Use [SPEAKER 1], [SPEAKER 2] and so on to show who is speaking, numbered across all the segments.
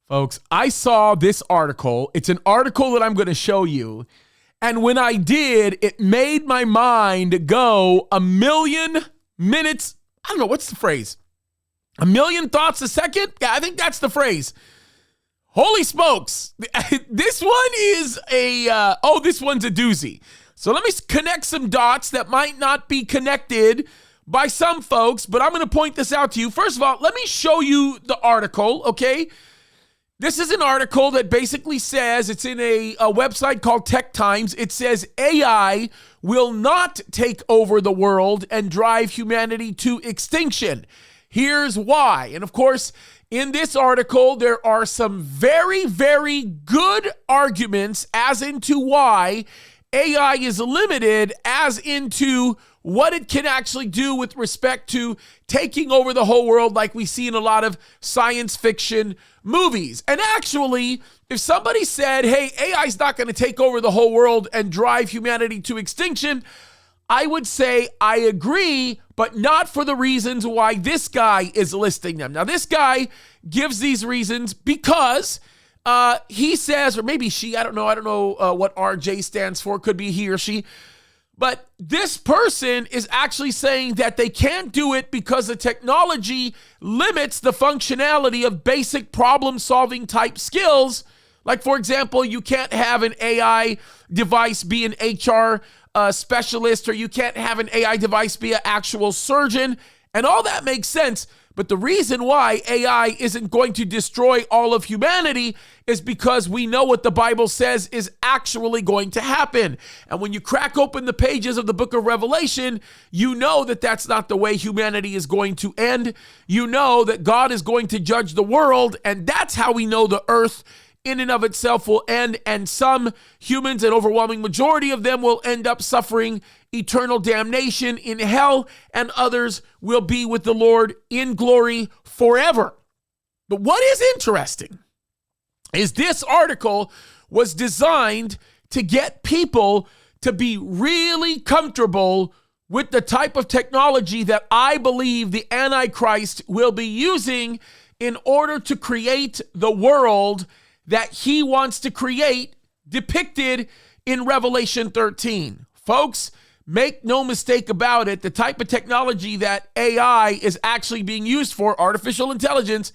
[SPEAKER 1] Folks, I saw this article. It's an article that I'm going to show you. And when I did, it made my mind go a million minutes. I don't know, what's the phrase? A million thoughts a second? Yeah, I think that's the phrase. Holy smokes. This one is this one's a doozy. So let me connect some dots that might not be connected by some folks, but I'm going to point this out to you. First of all, let me show you the article, okay? This is an article that basically says, it's in a website called Tech Times. It says AI will not take over the world and drive humanity to extinction. Here's why. And of course, in this article, there are some very, very good arguments as into why AI is limited, as into what it can actually do with respect to taking over the whole world, like we see in a lot of science fiction movies. And actually, if somebody said, hey, AI is not going to take over the whole world and drive humanity to extinction, I would say I agree, but not for the reasons why this guy is listing them. Now, this guy gives these reasons because he says, or maybe she, I don't know what RJ stands for, could be he or she, but this person is actually saying that they can't do it because the technology limits the functionality of basic problem-solving type skills. Like, for example, you can't have an AI device be an HR specialist, or you can't have an AI device be an actual surgeon, and all that makes sense. But the reason why AI isn't going to destroy all of humanity is because we know what the Bible says is actually going to happen. And when you crack open the pages of the book of Revelation, you know that that's not the way humanity is going to end. You know that God is going to judge the world, and that's how we know the earth in and of itself will end, and some humans, an overwhelming majority of them, will end up suffering eternal damnation in hell, and others will be with the Lord in glory forever. But what is interesting is this article was designed to get people to be really comfortable with the type of technology that I believe the Antichrist will be using in order to create the world that he wants to create, depicted in Revelation 13. Folks, make no mistake about it, the type of technology that AI is actually being used for, artificial intelligence,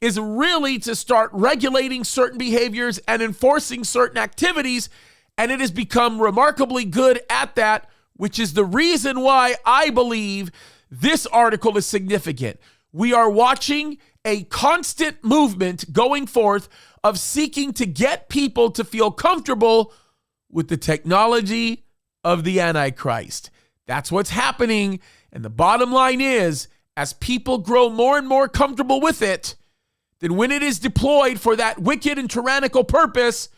[SPEAKER 1] is really to start regulating certain behaviors and enforcing certain activities, and it has become remarkably good at that, which is the reason why I believe this article is significant. We are watching a constant movement going forth of seeking to get people to feel comfortable with the technology of the Antichrist. That's what's happening. And the bottom line is, as people grow more and more comfortable with it, then when it is deployed for that wicked and tyrannical purpose,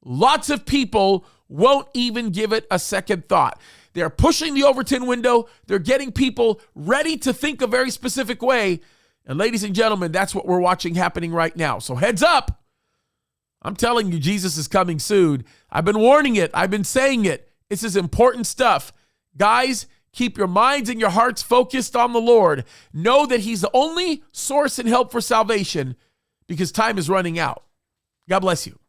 [SPEAKER 1] lots of people won't even give it a second thought. They're pushing the Overton window. They're getting people ready to think a very specific way. And ladies and gentlemen, that's what we're watching happening right now. So heads up. I'm telling you, Jesus is coming soon. I've been warning it. I've been saying it. This is important stuff. Guys, keep your minds and your hearts focused on the Lord. Know that he's the only source and help for salvation, because time is running out. God bless you.